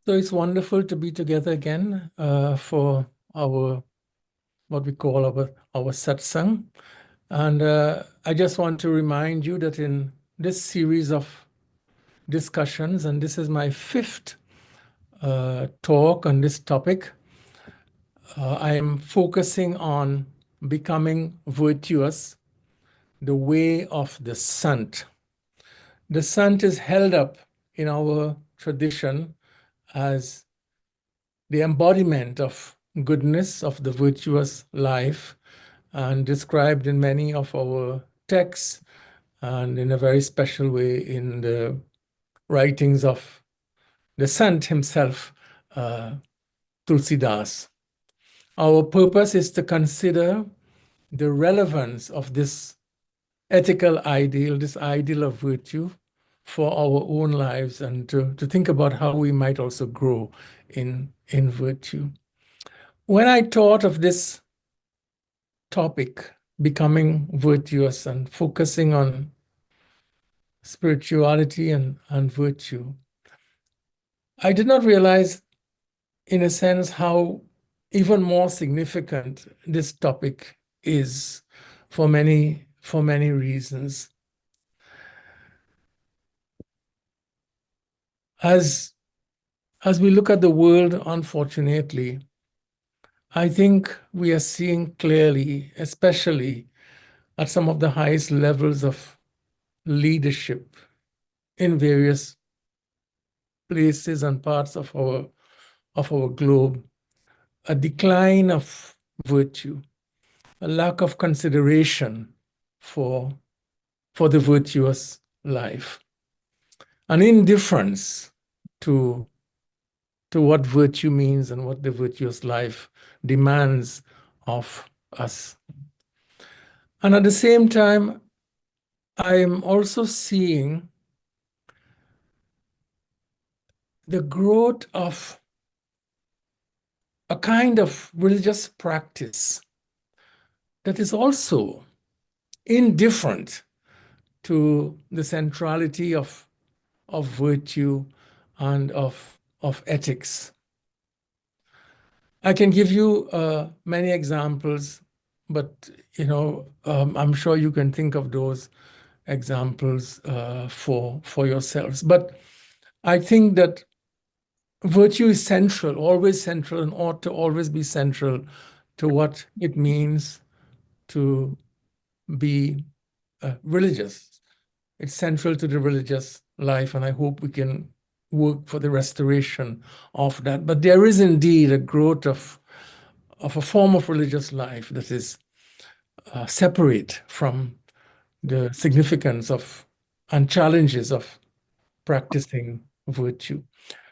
So it's wonderful to be together again for our what we call our satsang. And I just want to remind you that in this series of discussions, and this is my fifth talk on this topic, I am focusing on becoming virtuous, the way of the Sant. The Sant is held up in our tradition as the embodiment of goodness, of the virtuous life, and described in many of our texts and in a very special way in the writings of the Sant himself, Tulsidas. Our purpose is to consider the relevance of this ethical ideal, this ideal of virtue for our own lives, and to think about how we might also grow in virtue. When I thought of this topic, becoming virtuous and focusing on spirituality and virtue, I did not realize, in a sense, how even more significant this topic is for many reasons. As we look at the world, unfortunately, I think we are seeing clearly, especially at some of the highest levels of leadership in various places and parts of our globe, a decline of virtue, a lack of consideration for the virtuous life, an indifference to what virtue means and what the virtuous life demands of us. And at the same time, I'm also seeing the growth of a kind of religious practice that is also indifferent to the centrality of virtue and of ethics. I can give you many examples, but I'm sure you can think of those examples for yourselves. But I think that virtue is central, always central, and ought to always be central to what it means to be religious. It's central to the religious life, and I hope we can work for the restoration of that. But there is indeed a growth of a form of religious life that is separate from the significance of and challenges of practicing virtue.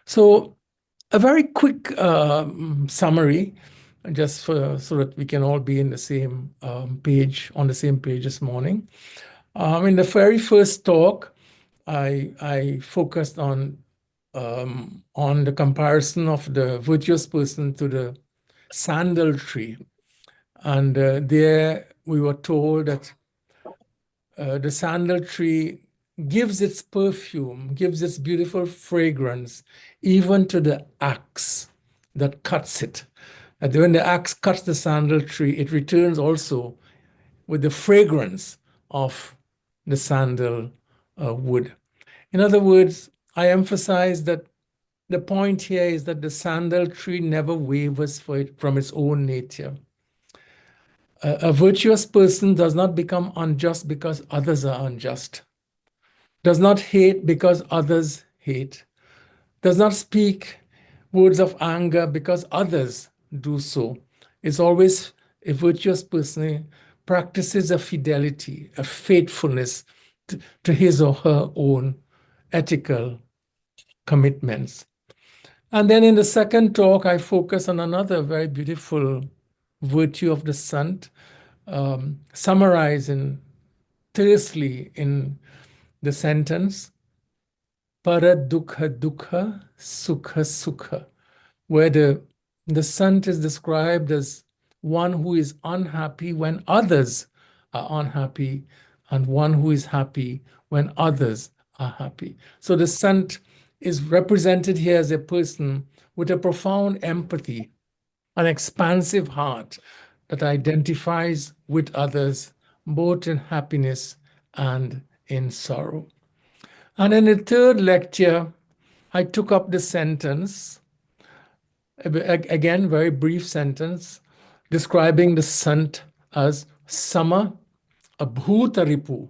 So a very quick summary, just so that we can all be in the same page, on the same page this morning. In the very first talk, I focused on the comparison of the virtuous person to the sandal tree. And there we were told that the sandal tree gives its perfume, gives its beautiful fragrance, even to the axe that cuts it. And when the axe cuts the sandal tree, it returns also with the fragrance of the sandal wood. In other words, I emphasize that the point here is that the sandal tree never wavers from its own nature. A virtuous person does not become unjust because others are unjust, does not hate because others hate, does not speak words of anger because others do so. It's always a virtuous person practices a fidelity, a faithfulness to his or her own ethical commitments. And then in the second talk, I focus on another very beautiful virtue of the Sant, summarizing tersely in the sentence, para dukha dukha, sukha sukha, where the Sant is described as one who is unhappy when others are unhappy, and one who is happy when others are happy. So the Sant is represented here as a person with a profound empathy, an expansive heart that identifies with others, both in happiness and in sorrow. And in the third lecture, I took up the sentence, again, very brief sentence, describing the Sant as Sama Abhutaripu,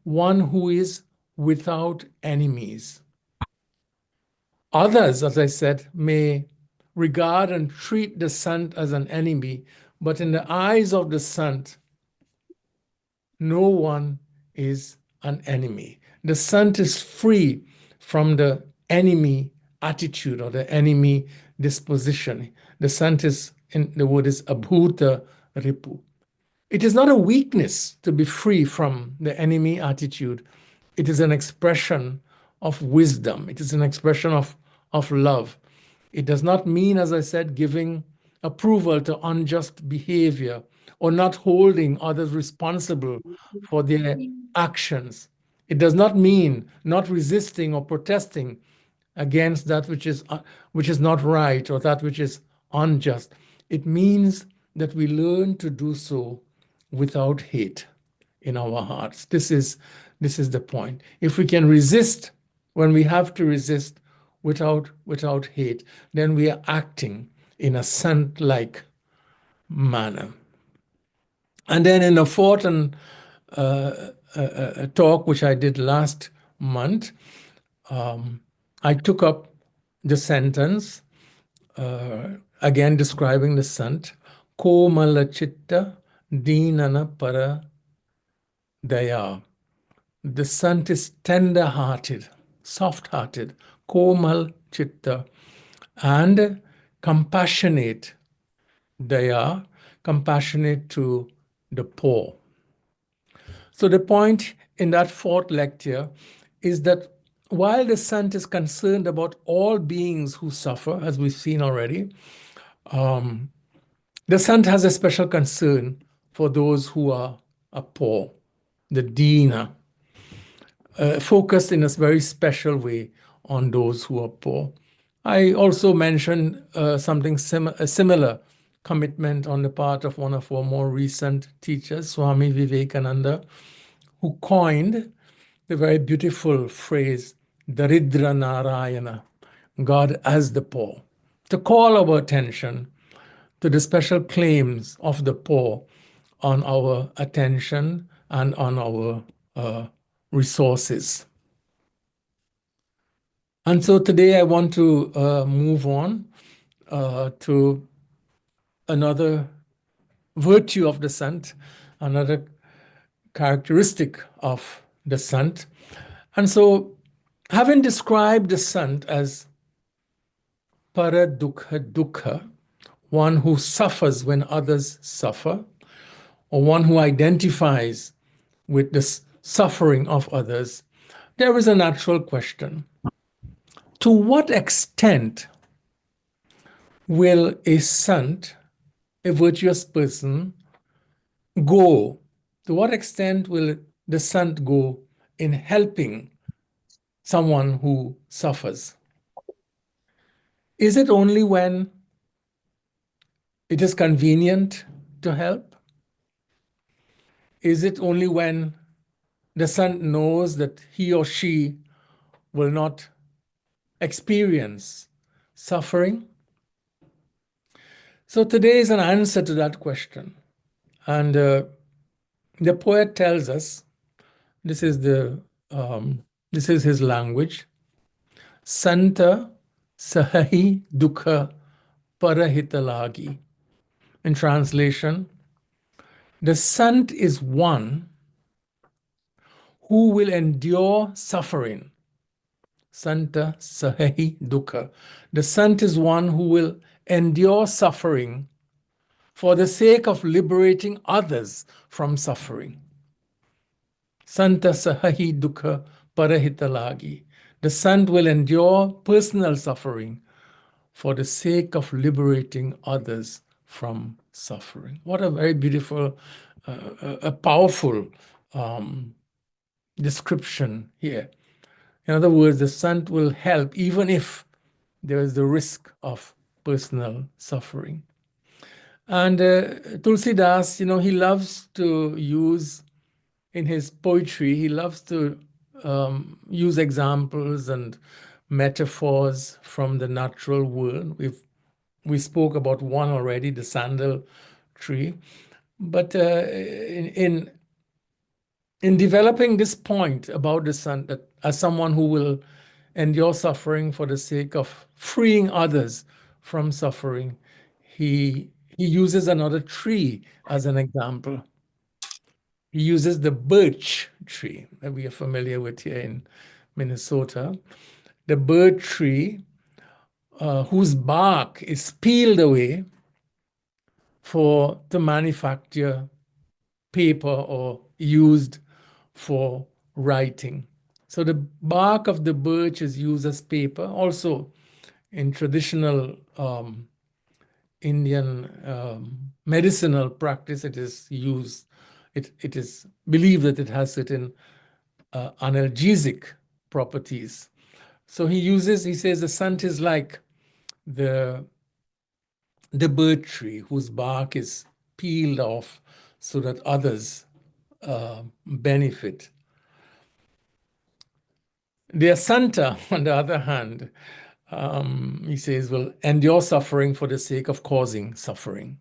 one who is without enemies. Others, as I said, may regard and treat the Sant as an enemy, but in the eyes of the Sant, no one is an enemy. The Sant is free from the enemy attitude or the enemy disposition. The Sant is, in the word is abhuta ripu. It is not a weakness to be free from the enemy attitude. It is an expression of wisdom. It is an expression of love. It does not mean, as I said, giving approval to unjust behavior or not holding others responsible for their actions. It does not mean not resisting or protesting against that which is not right or that which is unjust. It means that we learn to do so without hate in our hearts. This is the point. If we can resist when we have to resist without hate, then we are acting in a Sant-like manner. And then in the fourth talk, which I did last month, I took up the sentence, again describing the Sant, Komala Chitta Deenana Para Daya. The Sant is tender-hearted, soft-hearted, Komal Chitta, and compassionate, Daya, compassionate to the poor. So the point in that fourth lecture is that while the Sant is concerned about all beings who suffer, as we've seen already, the Sant has a special concern for those who are poor, the Dina, focused in a very special way on those who are poor. I also mentioned a similar commitment on the part of one of our more recent teachers, Swami Vivekananda, who coined the very beautiful phrase, Daridra Narayana, God as the poor, to call our attention to the special claims of the poor on our attention and on our resources. And so today I want to move on to another virtue of the Sant, another characteristic of the Sant. And so, having described the Sant as para dukha dukha, one who suffers when others suffer, or one who identifies with the suffering of others, there is a natural question. To what extent will a Sant, a virtuous person, go? To what extent will the Sant go in helping someone who suffers? Is it only when it is convenient to help? Is it only when the Sant knows that he or she will not experience suffering? So today is an answer to that question. And the poet tells us, this is his language, Santa Sahahi Dukha Parahitalagi. In translation, the Sant is one who will endure suffering. Santa Sahahi Dukha. The Sant is one who will endure suffering for the sake of liberating others from suffering. Santa Sahahi Dukha Parahitalagi. The Sant will endure personal suffering for the sake of liberating others from suffering. What a very beautiful, a powerful description here. In other words, the Sant will help even if there is the risk of personal suffering. And Tulsidas, he loves to use in his poetry, he loves to use examples and metaphors from the natural world. We spoke about one already, the sandal tree. But in developing this point about the sun, that as someone who will endure suffering for the sake of freeing others from suffering, he uses another tree as an example. He uses the birch tree that we are familiar with here in Minnesota. The birch tree, whose bark is peeled away to manufacture paper or used for writing. So the bark of the birch is used as paper. Also, in traditional Indian medicinal practice, it is used. It is believed that it has certain analgesic properties. So he says the Sant is like the birch tree whose bark is peeled off so that others benefit. The Santa, on the other hand, he says, will endure suffering for the sake of causing suffering.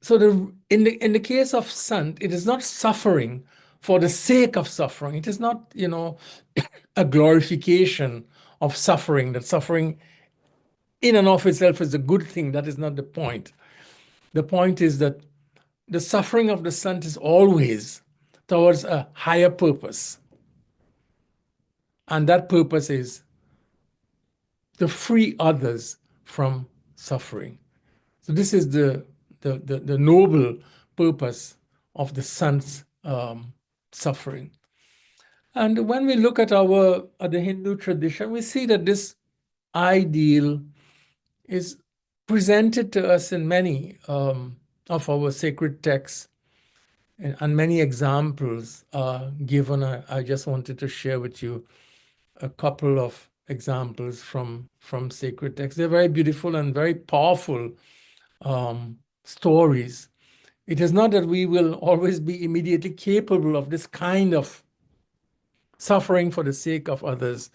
So in the case of Sant, it is not suffering for the sake of suffering. It is not, a glorification of suffering, that suffering in and of itself is a good thing. That is not the point. The point is that the suffering of the Sant is always towards a higher purpose. And that purpose is to free others from suffering. So this is the noble purpose of the Sant's suffering. And when we look at the Hindu tradition, we see that this ideal is presented to us in many of our sacred texts, and many examples are given. I just wanted to share with you a couple of examples from sacred texts. They're very beautiful and very powerful stories. It is not that we will always be immediately capable of this kind of suffering for the sake of others,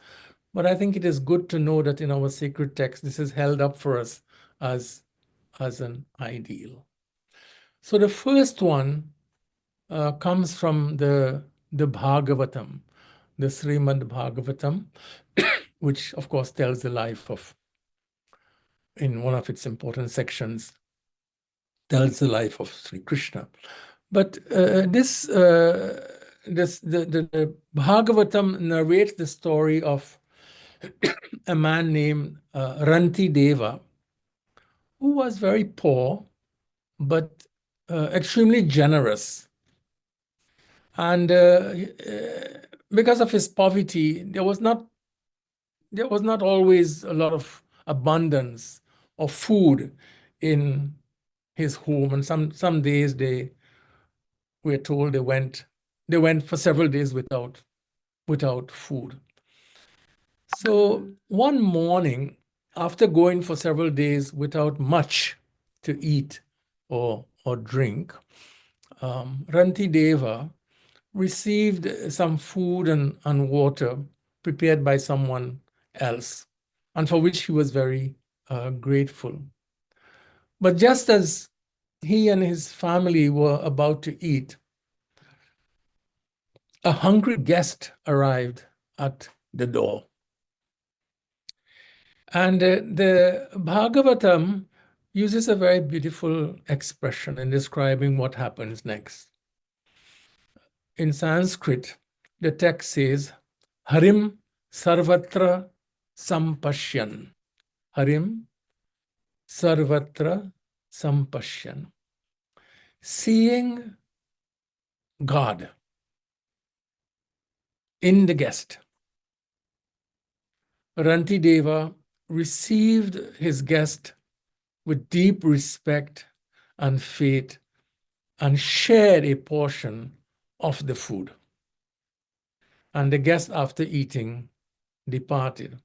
but I think it is good to know that in our sacred text, this is held up for us as an ideal. So the first one comes from the Bhagavatam, the Srimad Bhagavatam, which of course tells the life of, in one of its important sections, tells the life of Sri Krishna. But the Bhagavatam narrates the story of a man named Ranti Deva, who was very poor, but extremely generous. And because of his poverty, there was not always a lot of abundance of food in his home. And some days we're told they went for several days without food. So one morning, after going for several days without much to eat or drink, Ranti Deva received some food and water prepared by someone else, and for which he was very grateful. But just as he and his family were about to eat, a hungry guest arrived at the door. And the Bhagavatam uses a very beautiful expression in describing what happens next. In Sanskrit, the text says, Harim sarvatra sampashyan. Harim sarvatra sampashyan. Seeing God in the guest, Rantideva received his guest with deep respect and faith and shared a portion of the food. And the guest, after eating, departed.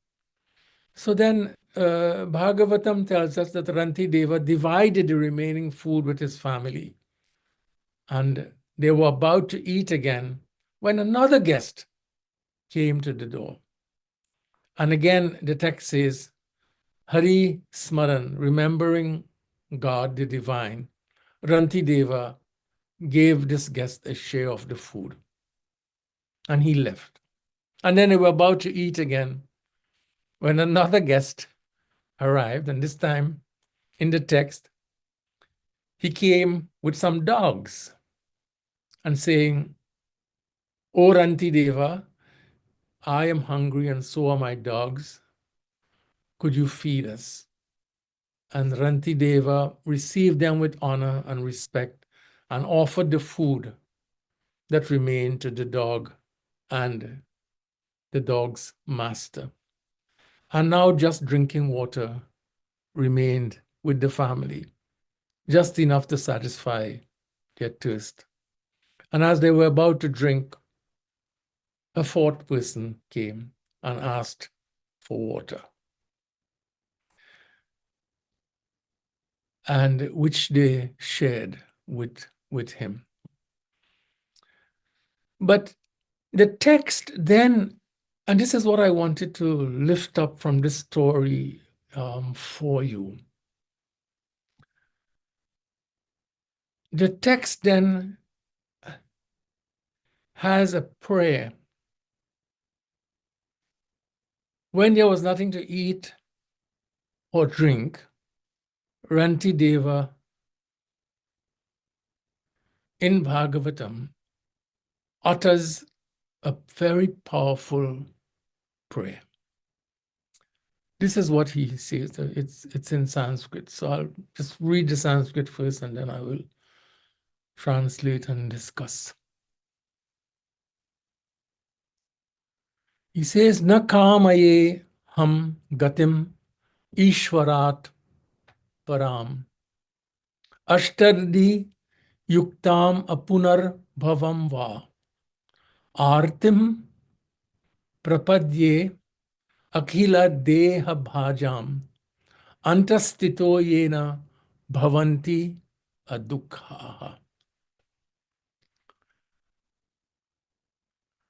So then Bhagavatam tells us that Rantideva divided the remaining food with his family. And they were about to eat again when another guest came to the door. And again, the text says, Hari Smaran, remembering God, the divine, Rantideva gave this guest a share of the food. And he left. And then they were about to eat again when another guest arrived. And this time, in the text, he came with some dogs and saying, O Rantideva, I am hungry and so are my dogs. Could you feed us? And Rantideva received them with honor and respect and offered the food that remained to the dog and the dog's master. And now just drinking water remained with the family, just enough to satisfy their thirst. And as they were about to drink, a fourth person came and asked for water, and which they shared with him. But the text then, and this is what I wanted to lift up from this story for you. The text then has a prayer. When there was nothing to eat or drink, Rantideva in Bhagavatam utters a very powerful prayer. This is what he says. It's in Sanskrit. So I'll just read the Sanskrit first and then I will translate and discuss. He says, Na kamaye ham gatim ishwarat param ashtardi yuktam apunar bhavam va artim prapadye akhila deha bhajam antastito yena bhavanti adukhaha.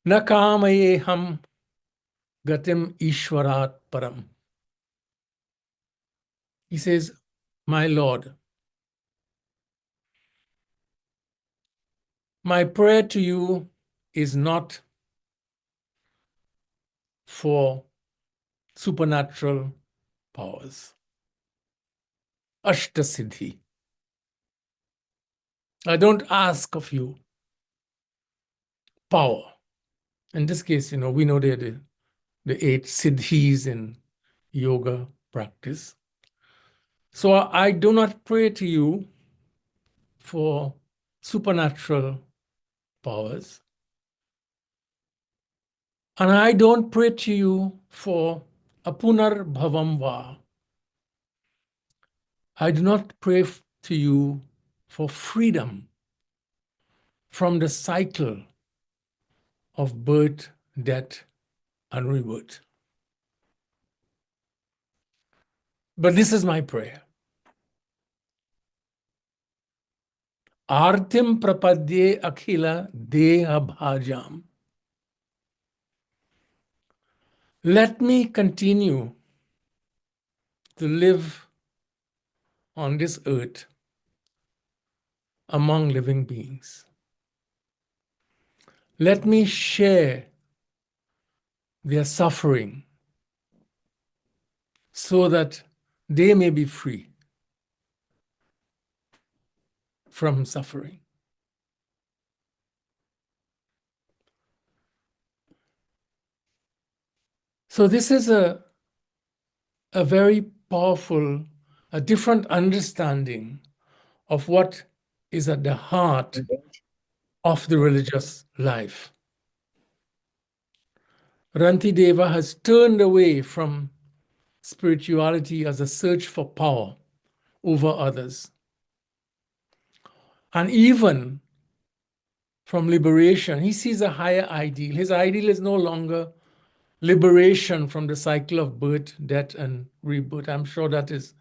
Na kamaye ham gatim ishwarat param. He says, my Lord, my prayer to you is not for supernatural powers. Ashtasiddhi. I don't ask of you power. In this case, we know they're the 8 siddhis in yoga practice. So I do not pray to you for supernatural powers. And I don't pray to you for apunar bhavam va. I do not pray to you for freedom from the cycle of birth, death, and rebirth. But this is my prayer. Artim prapadye akhila deha bhajam. Let me continue to live on this earth among living beings. Let me share their suffering so that they may be free from suffering. So this is a very powerful, a different understanding of what is at the heart of the religious life. Rantideva has turned away from spirituality as a search for power over others. And even from liberation. He sees a higher ideal. His ideal is no longer liberation from the cycle of birth, death, and rebirth. I'm sure that is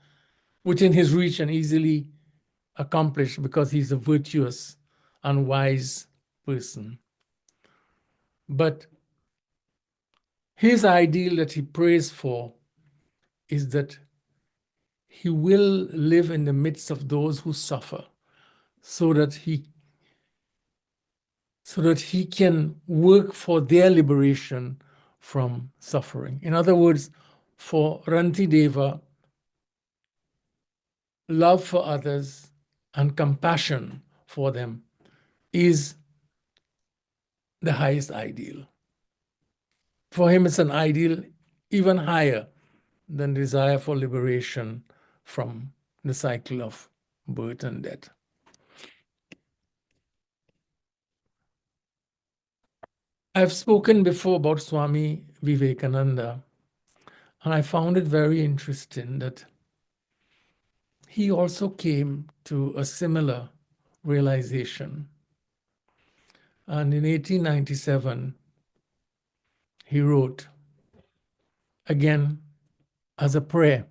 within his reach and easily accomplished because he's a virtuous and wise person. But his ideal that he prays for is that he will live in the midst of those who suffer so that he can work for their liberation from suffering. In other words, for Rantideva, love for others and compassion for them is the highest ideal. For him, it's an ideal even higher than desire for liberation from the cycle of birth and death. I've spoken before about Swami Vivekananda, and I found it very interesting that he also came to a similar realization. And in 1897, he wrote, again, as a prayer,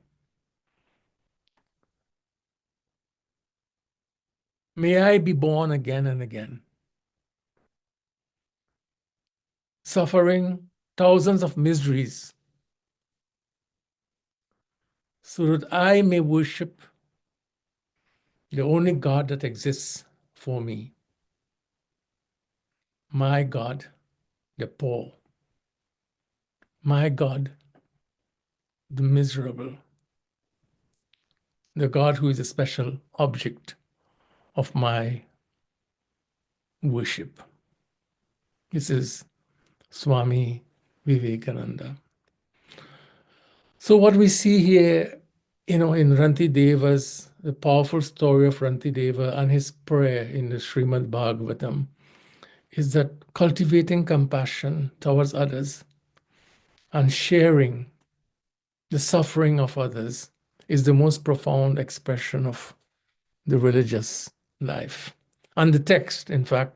"May I be born again and again, suffering thousands of miseries, so that I may worship the only God that exists for me, my God, the poor, my God, the miserable, the God who is a special object of my worship." This is Swami Vivekananda. So what we see here, in Rantideva's, the powerful story of Rantideva and his prayer in the Srimad Bhagavatam, is that cultivating compassion towards others and sharing the suffering of others is the most profound expression of the religious life. And the text, in fact,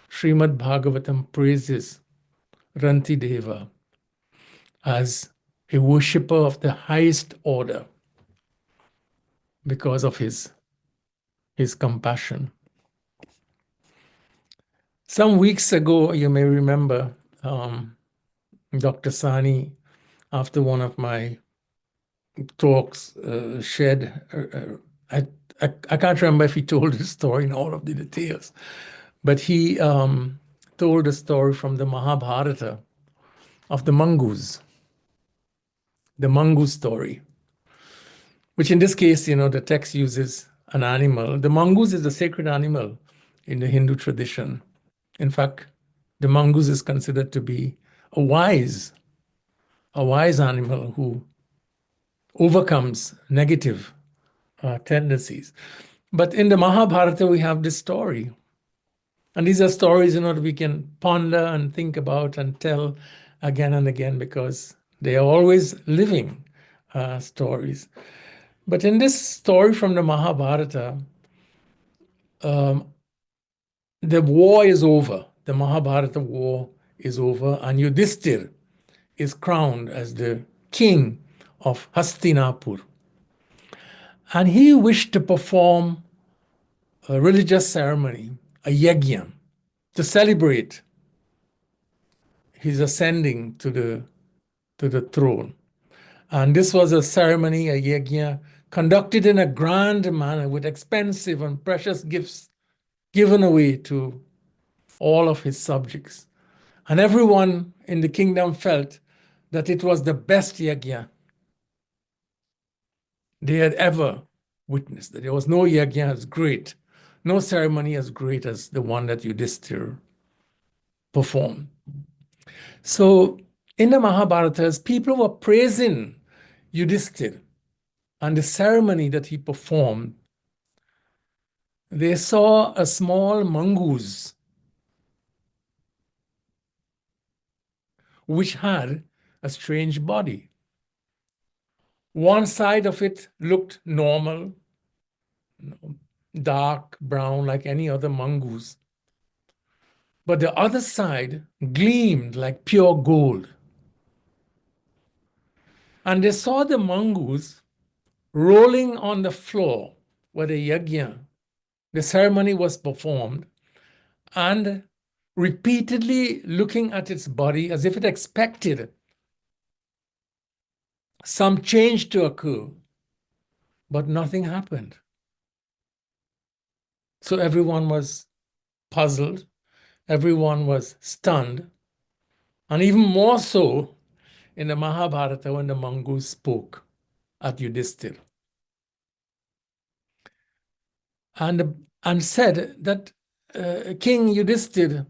Srimad Bhagavatam praises Rantideva as a worshipper of the highest order because of his compassion. Some weeks ago, you may remember, Dr. Sani, after one of my talks, shared, I can't remember if he told the story in all of the details, but he told a story from the Mahabharata of the Mongoose, the Mongoose story, which in this case, the text uses an animal. The mongoose is a sacred animal in the Hindu tradition. In fact, the mongoose is considered to be a wise animal who overcomes negative tendencies. But in the Mahabharata, we have this story. And these are stories, that we can ponder and think about and tell again and again because they are always living stories. But in this story from the Mahabharata, the war is over. The Mahabharata war is over, and Yudhistir is crowned as the king of Hastinapur. And he wished to perform a religious ceremony, a Yagnya, to celebrate his ascending to the throne. And this was a ceremony, a Yagnya, conducted in a grand manner with expensive and precious gifts given away to all of his subjects. And everyone in the kingdom felt that it was the best Yagnya they had ever witnessed, that there was no Yagnya as great, no ceremony as great as the one that Yudhisthira performed. So in the Mahabharatas, people were praising Yudhisthira and the ceremony that he performed. They saw a small mongoose which had a strange body. One side of it looked normal, dark brown like any other mongoose. but the other side gleamed like pure gold. And they saw the mongoose rolling on the floor where the yagnya, the ceremony was performed, and repeatedly looking at its body as if it expected some change to occur, but nothing happened. So everyone was puzzled, everyone was stunned, and even more so in the Mahabharata when the mongoose spoke at Yudhistir and said that King Yudhistir,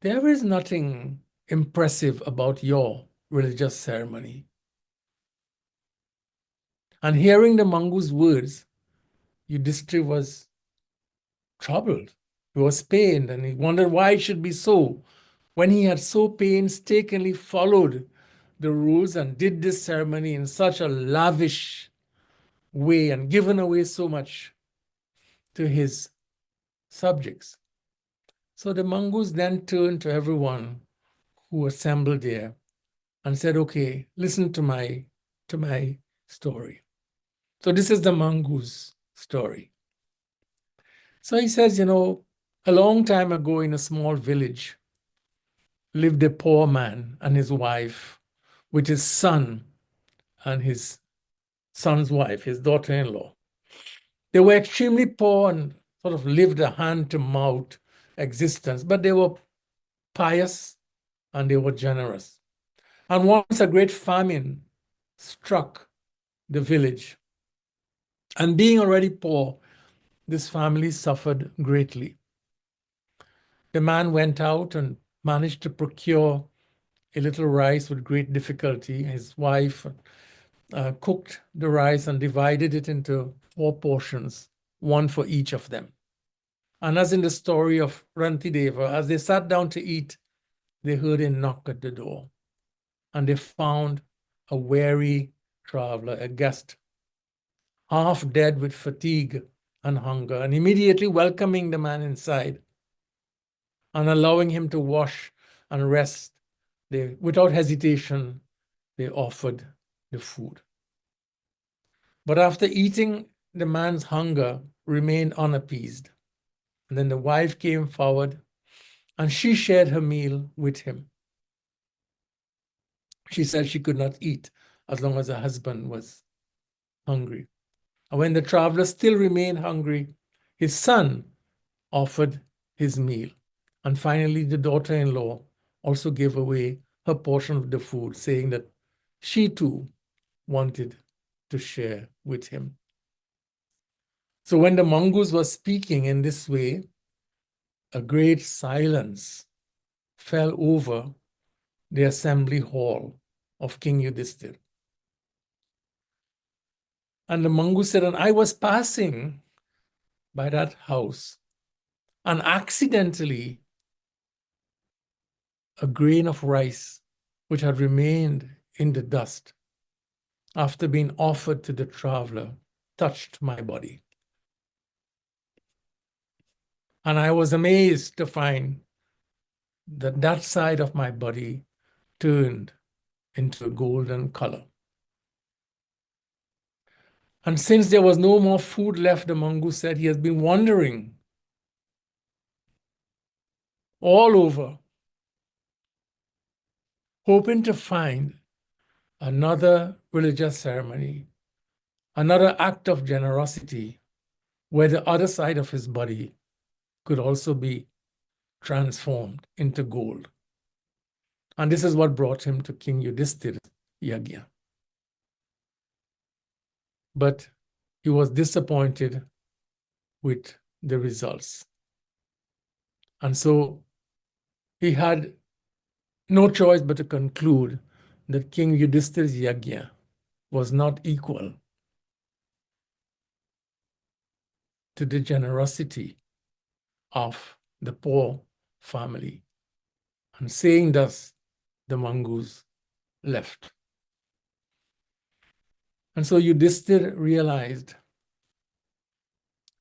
there is nothing impressive about your religious ceremony. And hearing the mongoose words, Yudhisthira was troubled. He was pained, and he wondered why it should be so when he had so painstakingly followed the rules and did this ceremony in such a lavish way and given away so much to his subjects. So the mongoose then turned to everyone who assembled there and said, okay, listen to my story. So this is the mongoose story. So he says, a long time ago in a small village lived a poor man and his wife with his son and his son's wife, his daughter-in-law. They were extremely poor and sort of lived a hand-to-mouth existence, but they were pious and they were generous. And once a great famine struck the village, and being already poor, this family suffered greatly. The man went out and managed to procure a little rice with great difficulty. His wife cooked the rice and divided it into 4 portions, one for each of them. And as in the story of Rantideva, as they sat down to eat, they heard a knock at the door. And they found a weary traveler, a guest, half dead with fatigue and hunger, and immediately welcoming the man inside and allowing him to wash and rest, without hesitation, they offered the food. But after eating, the man's hunger remained unappeased. And then the wife came forward and she shared her meal with him. She said she could not eat as long as her husband was hungry. And when the traveler still remained hungry, his son offered his meal. And finally, the daughter-in-law also gave away her portion of the food, saying that she too wanted to share with him. So when the mongoose was speaking in this way, a great silence fell over the assembly hall of King Yudhisthira. And the mongoose said, and I was passing by that house, and accidentally a grain of rice, which had remained in the dust after being offered to the traveler, touched my body. And I was amazed to find that that side of my body turned into a golden color. And since there was no more food left, the mongoose said he has been wandering all over, hoping to find another religious ceremony, another act of generosity, where the other side of his body could also be transformed into gold. And this is what brought him to King Yudhisthira's Yagnya. But he was disappointed with the results. And so he had no choice but to conclude that King Yudhisthira's Yagnya was not equal to the generosity of the poor family. And saying thus, the mongoose left. And so Yudhisthira realized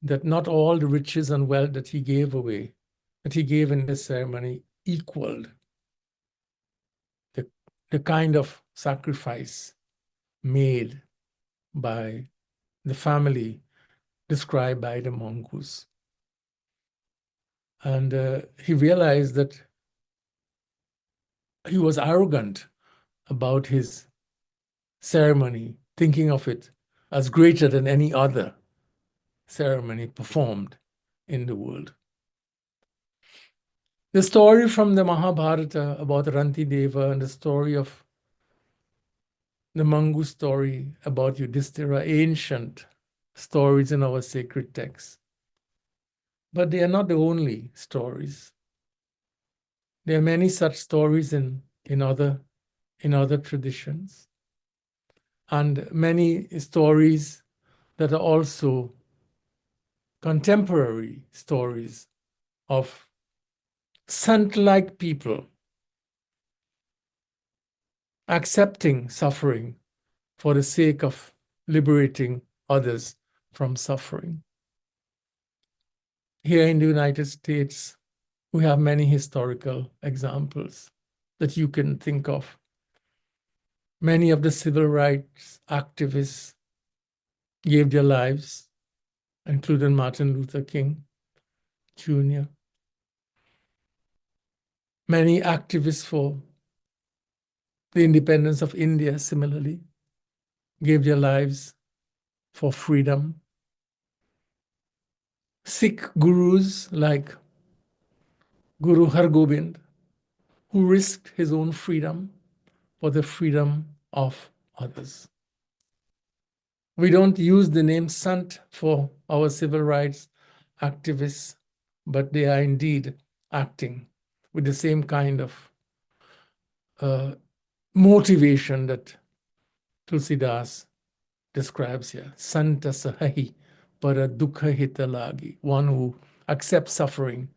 that not all the riches and wealth that he gave away that he gave in this ceremony equaled the kind of sacrifice made by the family described by the mongoose. And he realized that he was arrogant about his ceremony, thinking of it as greater than any other ceremony performed in the world. The story from the Mahabharata about Ranti Deva and the story of the Mongoose story about Yudhistir are ancient stories in our sacred texts. But they are not the only stories. There are many such stories in other traditions, and many stories that are also contemporary stories of Sant-like people accepting suffering for the sake of liberating others from suffering. Here in the United States, we have many historical examples that you can think of. Many of the civil rights activists gave their lives, including Martin Luther King Jr. Many activists for the independence of India, similarly, gave their lives for freedom. Sikh gurus like Guru Har Gobind, who risked his own freedom for the freedom of others. We don't use the name Sant for our civil rights activists, but they are indeed acting with the same kind of motivation that Tulsidas describes here. Santa sahi para dukha hita lagi, one who accepts suffering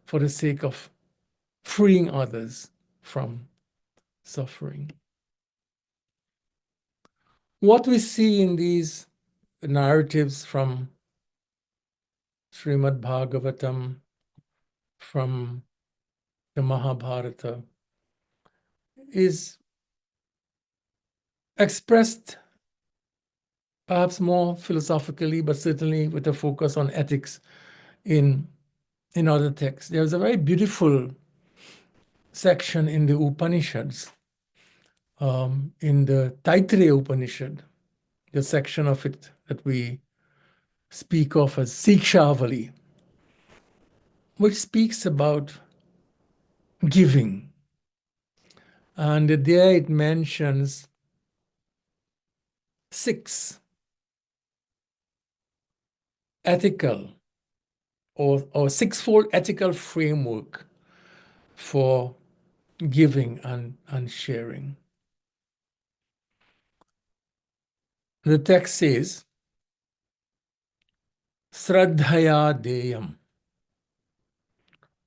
for the sake of freeing others from suffering. What we see in these narratives from Srimad Bhagavatam, from the Mahabharata, is expressed perhaps more philosophically, but certainly with a focus on ethics in other texts. There's a very beautiful section in the Upanishads, in the Taittiriya Upanishad, the section of it that we speak of as Sikshavali, which speaks about giving. And there it mentions 6 ethical or sixfold ethical framework for giving and sharing. The text says, Sraddhaya deyam.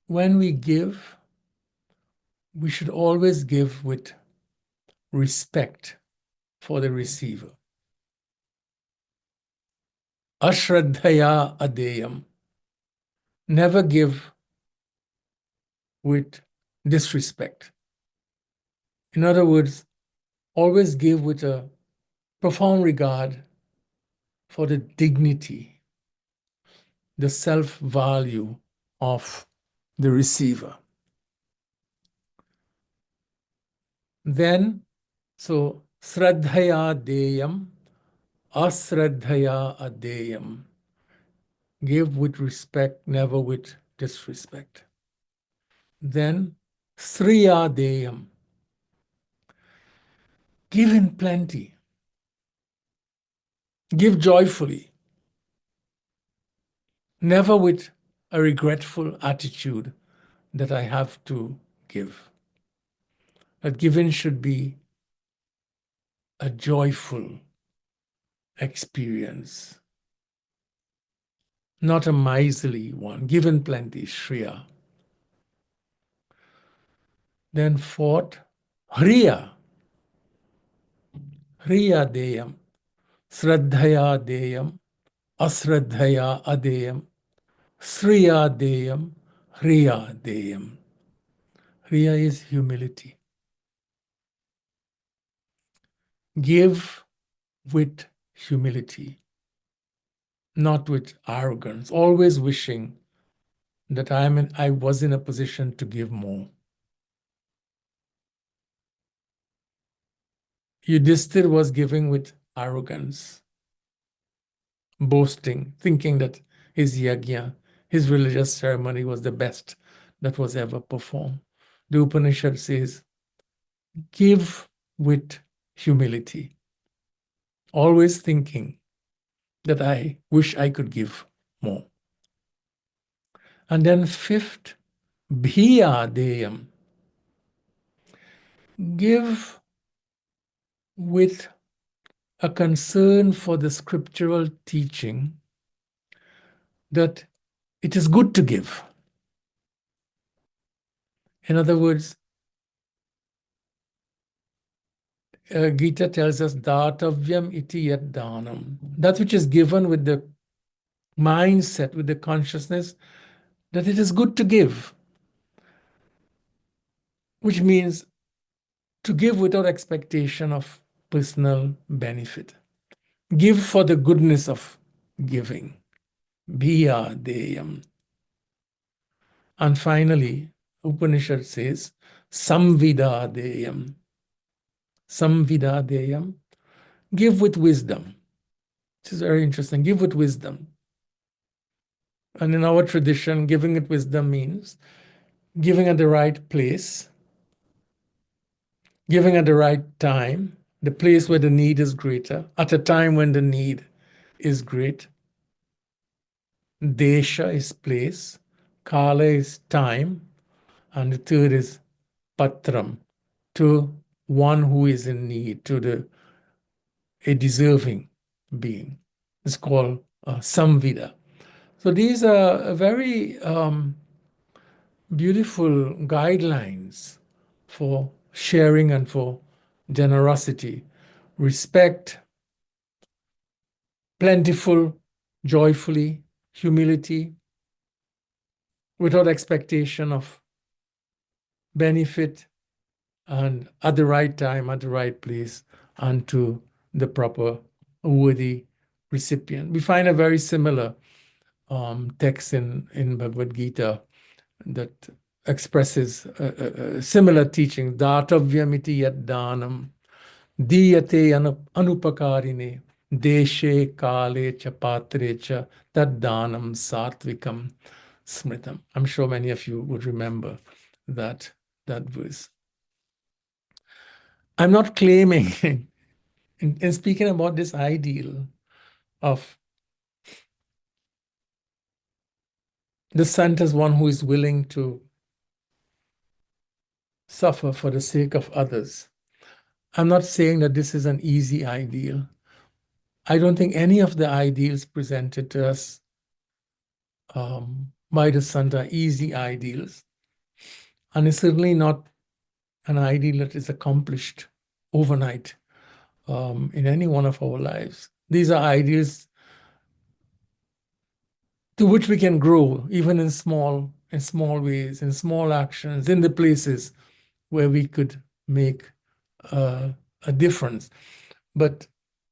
When we give, we should always give with respect for the receiver. Ashraddhaya adeyam. Never give with disrespect. In other words, always give with a profound regard for the dignity, the self-value of the receiver. Then, so Sraddhaya deyam, Asraddhaya adeyam. Give with respect, never with disrespect. Then, Sriya deyam. Give in plenty. Give joyfully. Never with a regretful attitude that I have to give. That giving should be a joyful experience, not a miserly one. Give in plenty, Shriya. Then fourth, Hriya. Hriya deyam. Sraddhaya deyam. Asraddhaya adeyam. Sriya deyam. Hriya Deyam. Hriya is humility. Give with humility, not with arrogance, always wishing that I was in a position to give more. Yudhistir was giving with arrogance, boasting, thinking that his yagnya, his religious ceremony, was the best that was ever performed. The Upanishad says, give with humility, always thinking that I wish I could give more. And then fifth, bhiya deyam, give with a concern for the scriptural teaching that it is good to give. In other words, Gita tells us, Datavyam iti yat danam. That which is given with the mindset, with the consciousness that it is good to give, which means to give without expectation of personal benefit. Give for the goodness of giving. Bhiya deyam. And finally, Upanishad says, Samvida deyam. Samvida deyam. Give with wisdom. This is very interesting. Give with wisdom. And in our tradition, giving with wisdom means giving at the right place, giving at the right time, the place where the need is greater, at a time when the need is great. Desha is place, Kala is time, and the third is Patram, to one who is in need, to a deserving being. It's called Samvida. So these are very beautiful guidelines for sharing and for generosity. Respect, plentiful, joyfully, humility, without expectation of benefit, and at the right time, at the right place, and to the proper worthy recipient. We find a very similar text in Bhagavad Gita that expresses similar teaching. Datavyamiti yad danam diyate anupakarine deshe kale cha patre cha tad danam satvikam smritam. I'm sure many of you would remember that verse. I'm not claiming, in speaking about this ideal of the Sant as one who is willing to suffer for the sake of others. I'm not saying that this is an easy ideal. I don't think any of the ideals presented to us by the Sant are easy ideals. And it's certainly not an ideal that is accomplished overnight in any one of our lives. These are ideals to which we can grow, even in small ways, in small actions, in the places where we could make a difference. But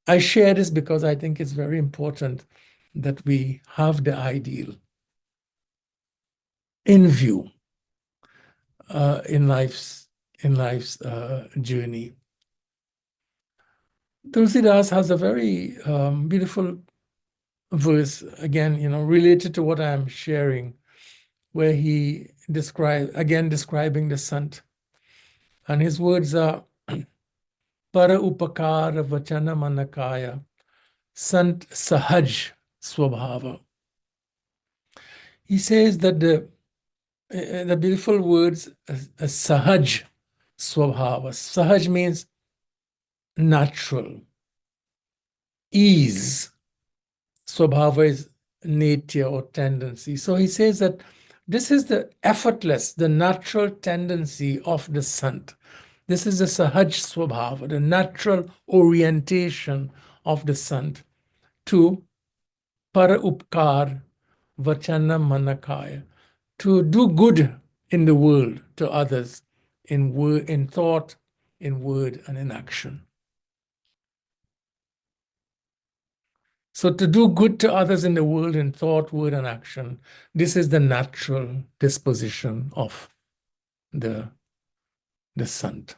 I share this because I think it's very important that we have the ideal in view in life's journey. Tulsidas has a very beautiful verse, again, related to what I'm sharing, where he describing the Sant. And his words are, Para upakara vachana manakaya, Sant sahaj swabhava. He says that the beautiful words sahaj swabhava. Sahaj means natural, ease. Swabhava is nature or tendency. So he says that this is the effortless, the natural tendency of the Sant. This is the sahaj swabhava, the natural orientation of the Sant to para upkar vachana manakaya, to do good in the world to others in word, in thought, in word, and in action. So to do good to others in the world in thought, word, and action, this is the natural disposition of the Sant.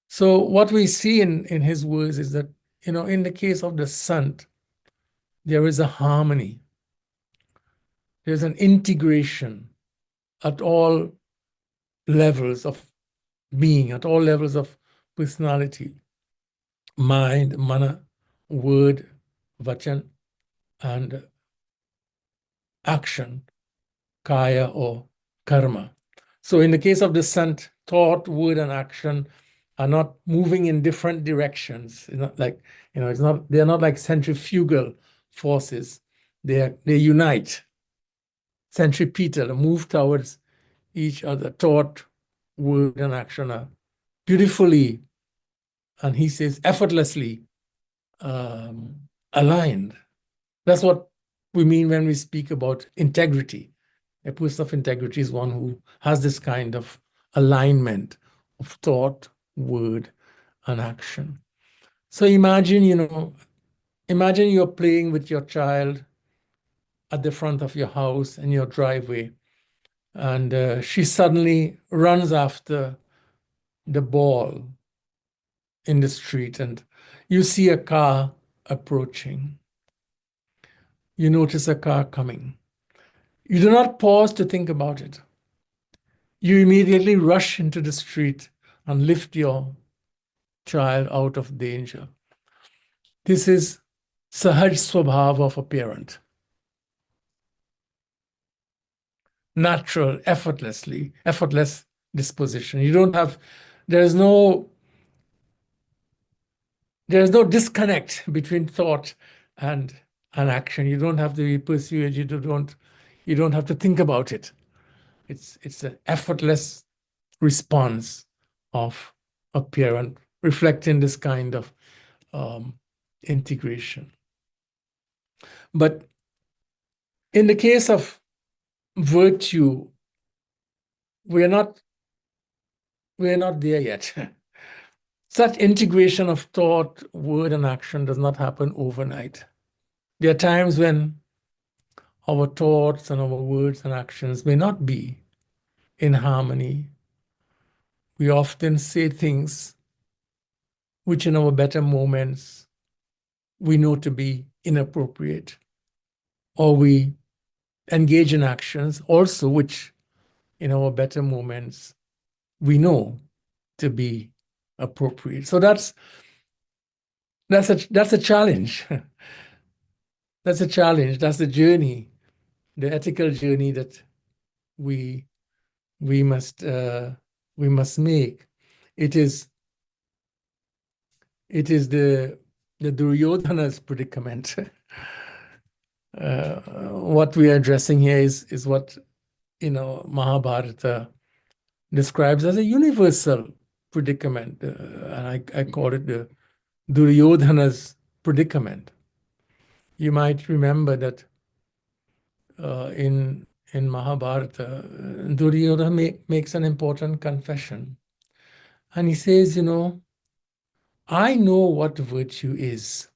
So what we see in his words is that, in the case of the Sant, there is a harmony. There's an integration at all levels of being, at all levels of personality, mind, mana, word, vachan, and action, kaya or karma. So in the case of the Sant, thought, word, and action are not moving in different directions. It's not like, they're not like centrifugal forces. They unite, centripetal, move towards each other. Thought, word, and action are beautifully, and he says effortlessly, aligned. That's what we mean when we speak about integrity. A person of integrity is one who has this kind of alignment of thought, word, and action. So imagine you're playing with your child at the front of your house in your driveway, and she suddenly runs after the ball in the street, and you see a car approaching. You notice a car coming. You do not pause to think about it. You immediately rush into the street and lift your child out of danger. This is Sahaj Swabhav of a parent. Natural, effortless disposition. There's no disconnect between thought and action. You don't have to be pursued. You don't have to think about it. It's an effortless response of a parent reflecting this kind of integration. But in the case of virtue, we're not there yet. Such integration of thought, word, and action does not happen overnight. There are times when our thoughts and our words and actions may not be in harmony. We often say things which in our better moments we know to be inappropriate, or we engage in actions also which in our better moments we know to be appropriate. So that's a challenge. That's a challenge. That's the journey, the ethical journey that we must make. It is the Duryodhana's predicament. What we are addressing here is what Mahabharata describes as a universal predicament, and I call it the Duryodhana's predicament. You might remember that in Mahabharata, Duryodhana makes an important confession, and he says, I know what virtue is,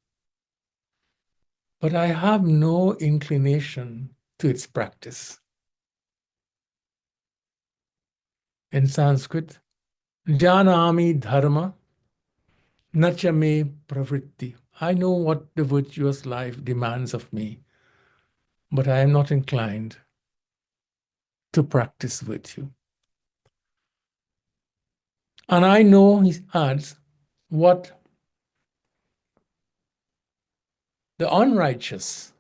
but I have no inclination to its practice. In Sanskrit, Janami dharma nacha me pravritti. I know what the virtuous life demands of me, but I am not inclined to practice virtue. And I know, he adds, what the unrighteous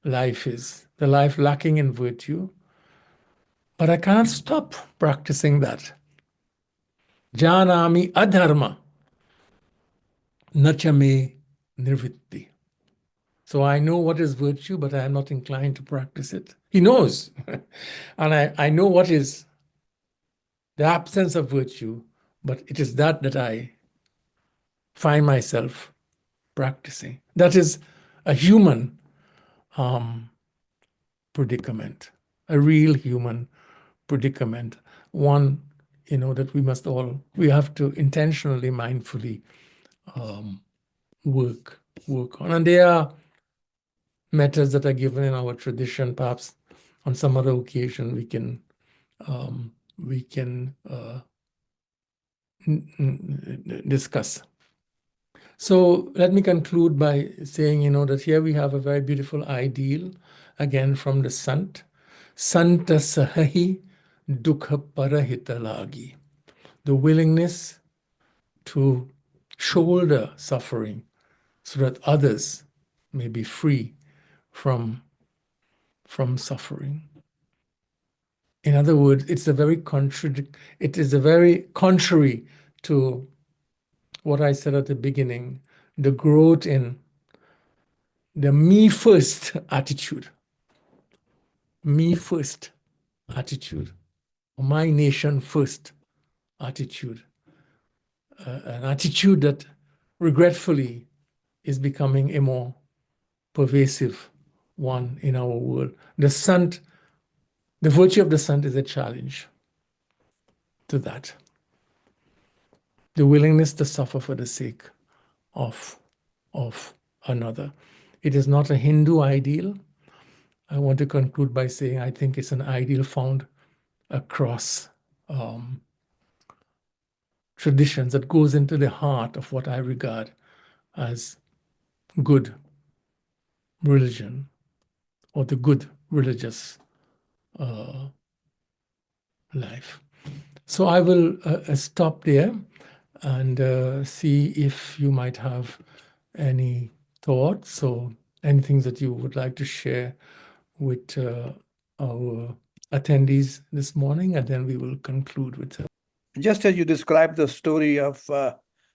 life is, the life lacking in virtue, but I can't stop practicing that. Janami adharma nacha me nirvitti. So I know what is virtue, but I am not inclined to practice it. He knows. And I know what is the absence of virtue, but it is that I find myself practicing. That is a human predicament, a real human predicament, one, that we have to intentionally, mindfully work on. And there are methods that are given in our tradition. Perhaps on some other occasion we can discuss. So let me conclude by saying, that here we have a very beautiful ideal, again from the Sant. Santa sahahi dukha parahita lagi. The willingness to shoulder suffering so that others may be free from suffering. In other words, it is a very contrary to what I said at the beginning, the growth in the me first attitude, my nation first attitude, an attitude that regretfully is becoming a more pervasive one in our world. The virtue of the Sant is a challenge to that. The willingness to suffer for the sake of another. It is not a Hindu ideal. I want to conclude by saying I think it's an ideal found across traditions that goes into the heart of what I regard as good religion or the good religious life. So I will stop there and see if you might have any thoughts or anything that you would like to share with our attendees this morning, and then we will conclude with Just as you described the story of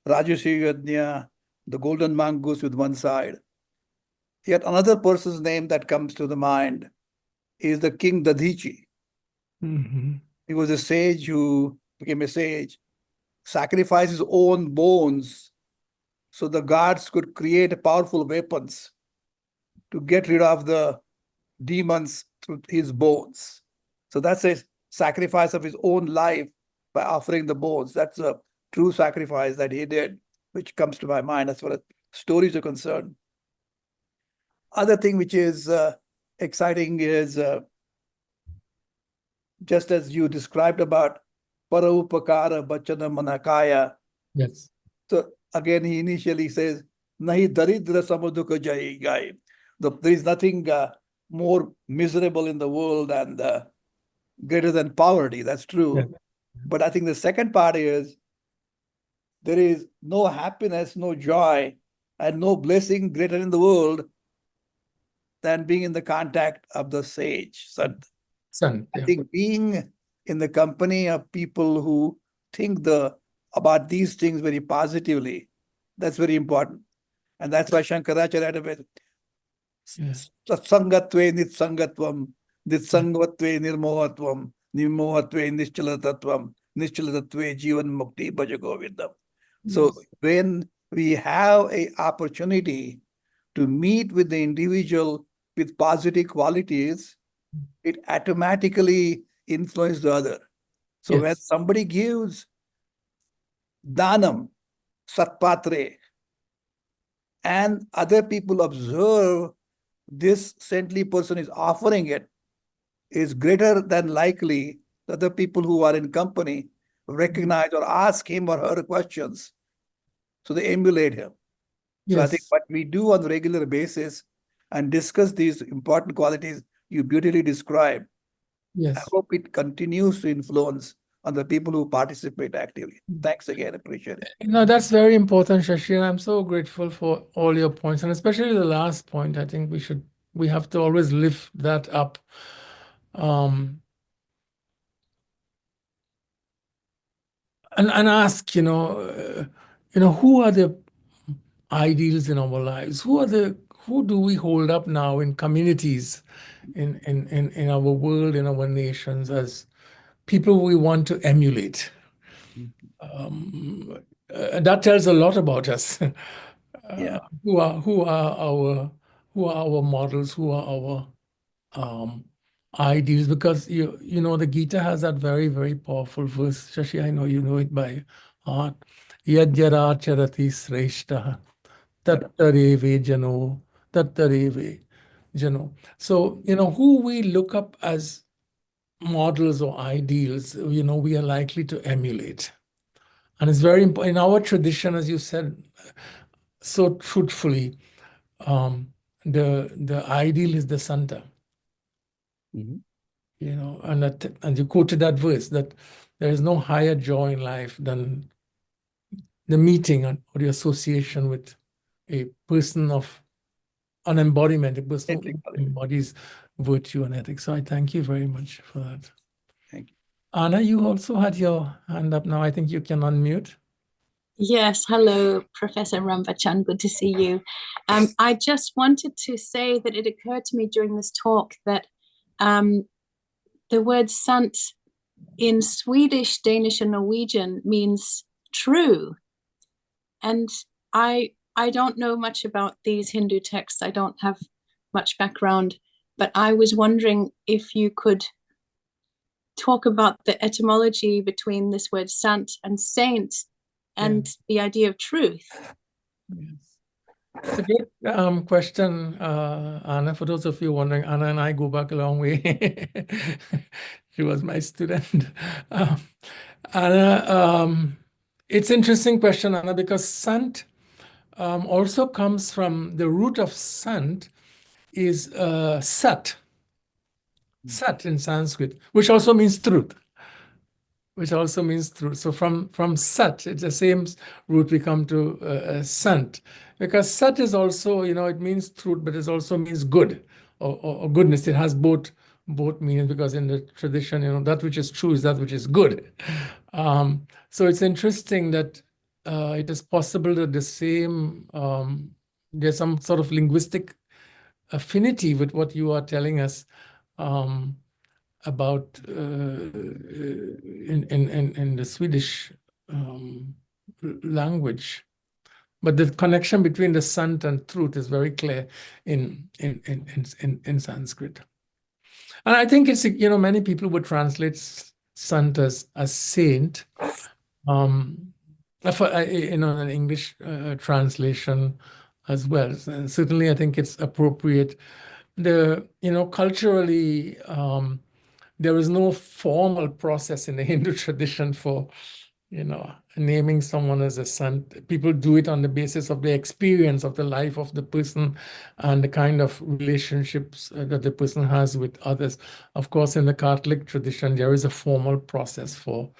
Rajarshi Yagnya, the golden mongoose with one side, yet another person's name that comes to the mind is the King Dadichi. He was a sage who became a sage, sacrificed his own bones so the gods could create powerful weapons to get rid of the demons through his bones. So that's a sacrifice of his own life by offering the bones. That's a true sacrifice that he did, which comes to my mind as far as stories are concerned. Other thing which is exciting is just as you described about Paraupakara Bachana Manakaya. Yes. So again, he initially says, Nahi daridra samadukha jai. There is nothing more miserable in the world and greater than poverty. That's true. Yeah. But I think the second part is there is no happiness, no joy, and no blessing greater in the world than being in the contact of the sage, Sant. Sant, I yeah. think being in the company of people who think about these things very positively, that's very important. And that's why Shankaracharya had a bit. Satsangatve nitsangatvam, nitsangatve nirmohatvam, nirmohatve nischalatatvam, nischalatatve jivan mukti bhaja govindam. So when we have an opportunity to meet with the individual with positive qualities, it automatically influences the other. So when somebody gives danam, satpatre, and other people observe this saintly person is offering it, is greater than likely that the people who are in company recognize or ask him or her questions. So they emulate him. So I think what we do on a regular basis and discuss these important qualities you beautifully describe, I hope it continues to influence on the people who participate actively. Thanks again. Appreciate it. No, that's very important, Shashi, and I'm so grateful for all your points, and especially the last point. I think we have to always lift that up. And ask, who are the ideals in our lives? Who do we hold up now in communities, in our world, in our nations, as people we want to emulate? That tells a lot about us. Who are our models? Who are ideals, because you know the Gita has that very, very powerful verse. Shashi, I know you know it by heart. Yajyara charati sreshta tattareve jano tattareve jano. So, you know, who we look up as models or ideals, you know, we are likely to emulate. And it's very important in our tradition, as you said so truthfully, the ideal is the Santa. Mhm. You know, and you quoted that verse that there is no higher joy in life than the meeting or the association with a person of an embodiment, a person who Ethically. embodies virtue and ethics. So I thank you very much for that. Thank you. Anna, you also had your hand up now. I think you can unmute. Yes, hello, Professor Rambachan. Good to see you. I just wanted to say that it occurred to me during this talk that the word sant in Swedish, Danish, and Norwegian means true. And I don't know much about these Hindu texts. I don't have much background, but I was wondering if you could talk about the etymology between this word sant and saint and the idea of truth. Yes. It's a great question, Anna. For those of you wondering, Anna and I go back a long way. She was my student. Anna, it's an interesting question, Anna, because Sant also comes from the root of Sant is Sat. Sat in Sanskrit, which also means truth. Which also means truth. So from Sat, it's the same root we come to Sant. Because Sat is also, you know, it means truth, but it also means good or goodness. It has both meanings, because in the tradition, you know, that which is true is that which is good. So it's interesting that it is possible that the same, there's some sort of linguistic affinity with what you are telling us about in the Swedish language. But the connection between the sant and truth is very clear in Sanskrit. And I think it's, you know, many people would translate sant as saint. You know, an English translation as well. And certainly, I think it's appropriate. You know, culturally, there is no formal process in the Hindu tradition for, you know, naming someone as a sant. People do it on the basis of the experience of the life of the person and the kind of relationships that the person has with others. Of course, in the Catholic tradition, there is a formal process for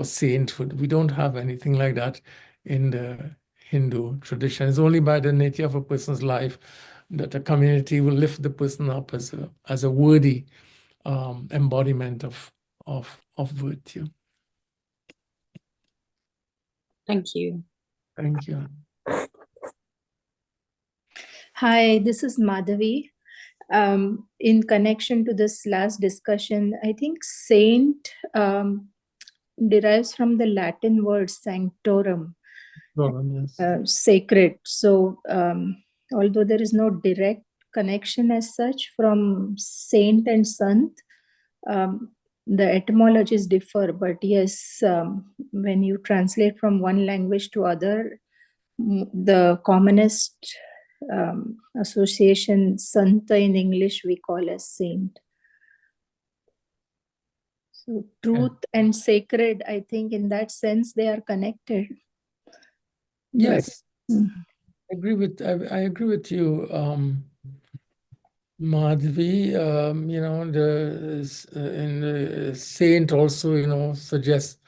sainthood. We don't have anything like that in the Hindu tradition. It's only by the nature of a person's life that a community will lift the person up as a worthy embodiment of virtue. Thank you. Thank you. Hi, this is Madhavi. In connection to this last discussion, I think saint derives from the Latin word sanctorum, Yes. sacred. So, although there is no direct connection as such from saint and sant, the etymologies differ. But yes, when you translate from one language to other, the commonest association, Santa in English, we call as saint. So truth and sacred, I think in that sense, they are connected. Yes. Mm. I agree with you, Madhvi. You know, in the saint also, you know, suggests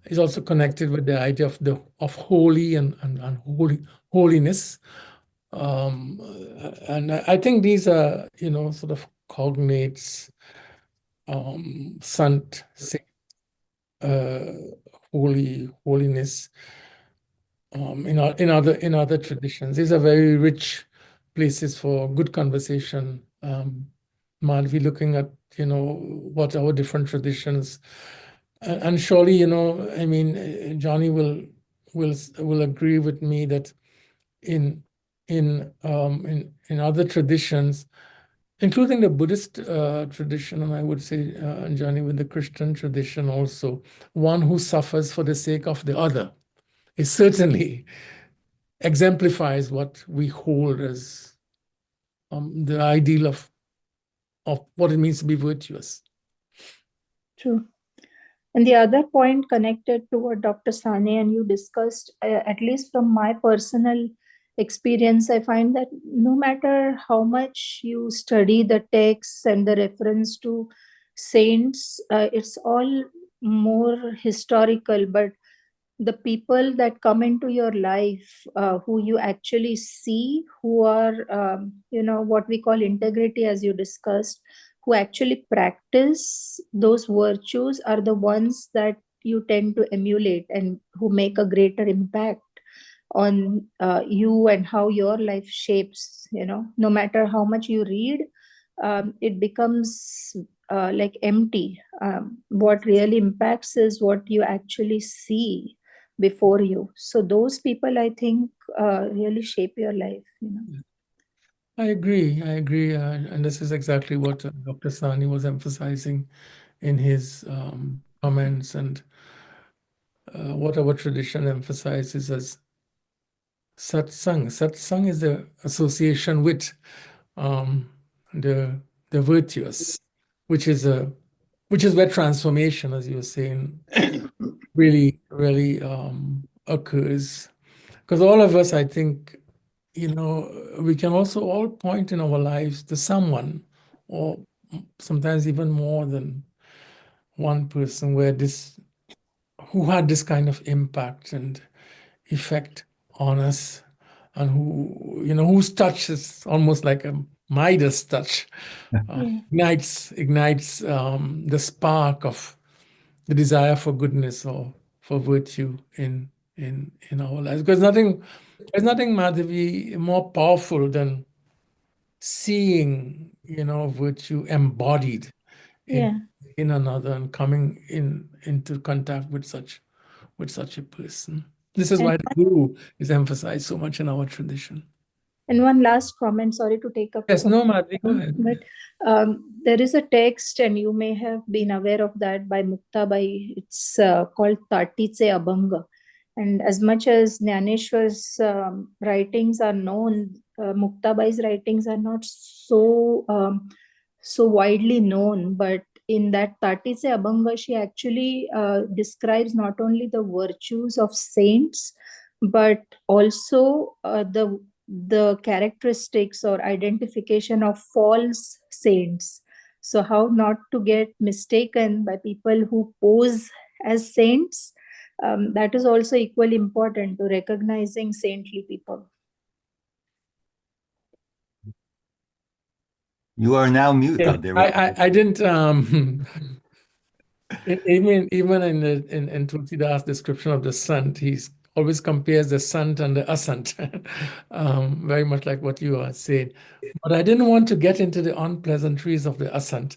is also connected with the idea of holy and holiness. And I think these are, you know, sort of cognates, sant, saint, holiness. In other traditions, these are very rich places for good conversation. Madhvi, looking at, you know, what our different traditions, and surely, you know, I mean, Johnny will agree with me that in other traditions, including the Buddhist tradition, and I would say joining with the Christian tradition also, one who suffers for the sake of the other is certainly exemplifies what we hold as the ideal of what it means to be virtuous. True. And the other point connected to what Dr. Sane and you discussed, at least from my personal experience, I find that no matter how much you study the texts and the reference to saints, it's all more historical, but the people that come into your life, who you actually see, who are, what we call integrity, as you discussed, who actually practice those virtues, are the ones that you tend to emulate and who make a greater impact on you and how your life shapes. No matter how much you read, it becomes like empty. What really impacts is what you actually see before you. So those people, I think, really shape your life. I agree. And this is exactly what Dr. Sani was emphasizing in his comments, and what our tradition emphasizes as satsang. Satsang is the association with um, the virtuous, which is where transformation, as you were saying, really occurs. Because all of us, I think, we can also all point in our lives to someone, or sometimes even more than one person, who had this kind of impact and effect on us, and whose touch is almost like a Midas touch, Yeah. ignites the spark of the desire for goodness or for virtue in our lives. Because there's nothing, Madhavi, more powerful than seeing, virtue embodied Yeah. in another and coming into contact with such a person. This is And why the guru is emphasized so much in our tradition. one last comment, sorry to take up Yes, some no, Madhavi, go time, ahead. but there is a text, and you may have been aware of that, by Muktabai. It's called Tatice Abhanga. And as much as Jnaneshwar's writings are known, Muktabai's writings are not so widely known. But in that Tatice Abhanga, she actually describes not only the virtues of saints, but also the characteristics or identification of false saints. So how not to get mistaken by people who pose as saints. That is also equally important to recognizing saintly people. You are now mute. Yeah, There we go. I didn't even in Tulsidas' description of the Sant, he always compares the Sant and the asant, very much like what you are saying. But I didn't want to get into the unpleasantries of the asant.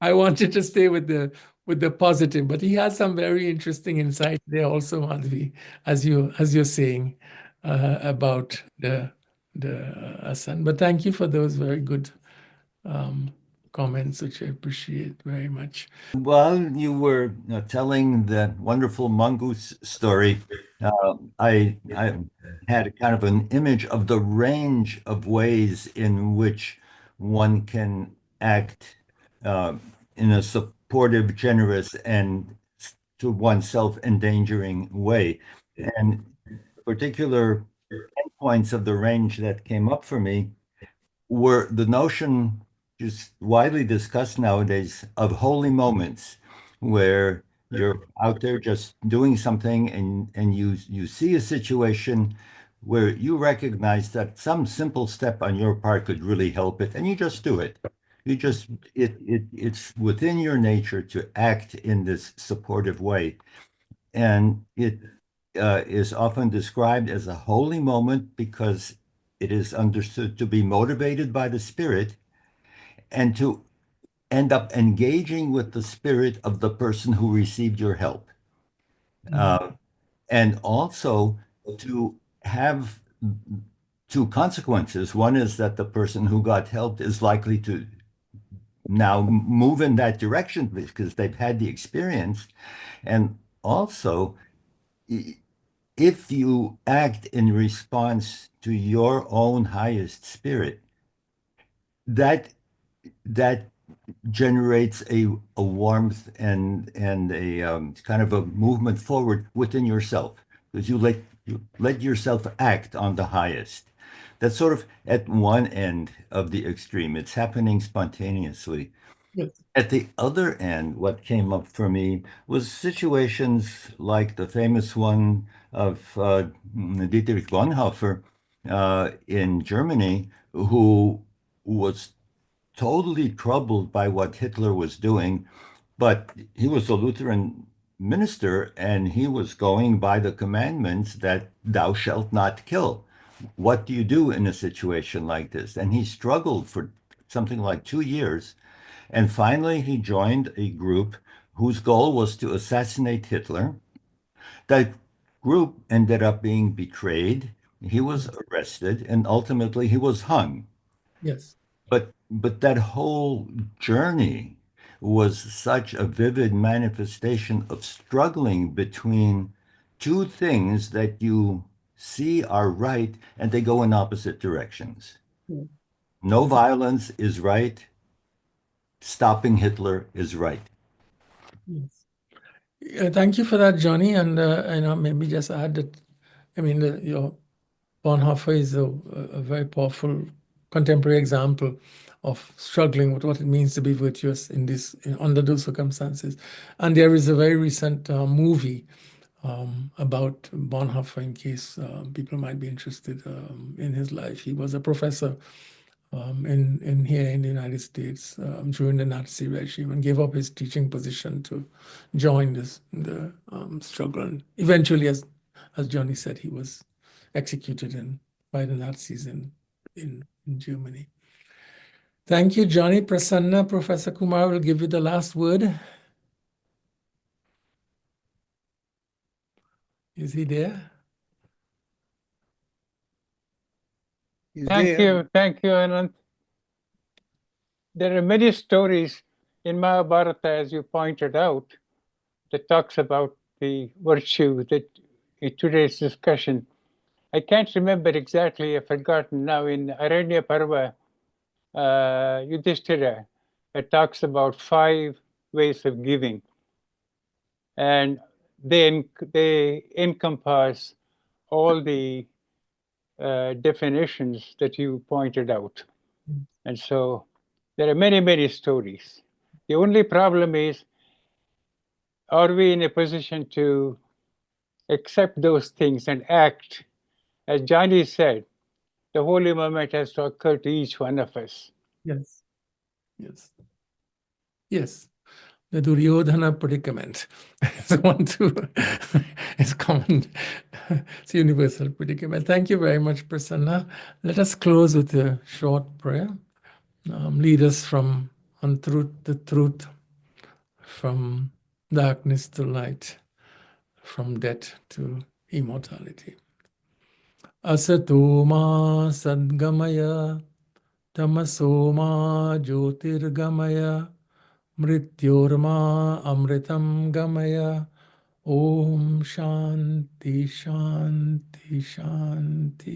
I wanted to stay with the positive. But he has some very interesting insight there also, Madhvi, as you're saying about the asant. But thank you for those very good comments, which I appreciate very much. While you were telling that wonderful mongoose story, I had kind of an image of the range of ways in which one can act in a supportive, generous, and to oneself endangering way. And particular points of the range that came up for me were the notion, just widely discussed nowadays, of holy moments where you're out there just doing something, and you see a situation where you recognize that some simple step on your part could really help it, and you just do it. It's within your nature to act in this supportive way. And it is often described as a holy moment because it is understood to be motivated by the spirit and to end up engaging with the spirit of the person who received your help. And also to have two consequences. One is that the person who got helped is likely to now move in that direction because they've had the experience. And also, if you act in response to your own highest spirit, that that generates a warmth and a kind of a movement forward within yourself because you let yourself act on the highest. That's sort of at one end of the extreme. It's happening spontaneously. Yes. At the other end, what came up for me was situations like the famous one of Dietrich Bonhoeffer in Germany, who was totally troubled by what Hitler was doing, but he was a Lutheran minister and he was going by the commandments that thou shalt not kill. What do you do in a situation like this? And he struggled for something like 2 years. And finally, he joined a group whose goal was to assassinate Hitler. That group ended up being betrayed. He was arrested and ultimately he was hung. Yes. But that whole journey was such a vivid manifestation of struggling between two things that you see are right and they go in opposite directions. Mm. No violence is right. Stopping Hitler is right. Yes. Thank you for that, Johnny. And maybe just add that, I mean, your Bonhoeffer is a very powerful contemporary example of struggling with what it means to be virtuous under those circumstances. And there is a very recent movie about Bonhoeffer, in case people might be interested in his life. He was a professor in here in the United States during the Nazi regime and gave up his teaching position to join the struggle. And eventually, as Johnny said, he was executed by the Nazis in Germany. Thank you, Johnny. Prasanna, Professor Kumar will give you the last word. Is he there? He's Thank there. you. Thank you, Anand. There are many stories in Mahabharata, as you pointed out, that talks about the virtue that in today's discussion. I can't remember exactly, I've forgotten now, in Aranya Parva, Yudhisthira, it talks about 5 ways of giving. And they encompass all the definitions that you pointed out. And so there are many, many stories. The only problem is, are we in a position to accept those things and act? As Johnny said, the holy moment has to occur to each one of us. Yes. Yes. Yes. The Duryodhana predicament is one too. It's common. It's a universal predicament. Thank you very much, Prasanna. Let us close with a short prayer. Lead us from untruth to truth, from darkness to light, from death to immortality. Asato ma sadgamaya, tamaso ma jyotirgamaya, mrityorma amritam gamaya. Om Shanti Shanti Shanti.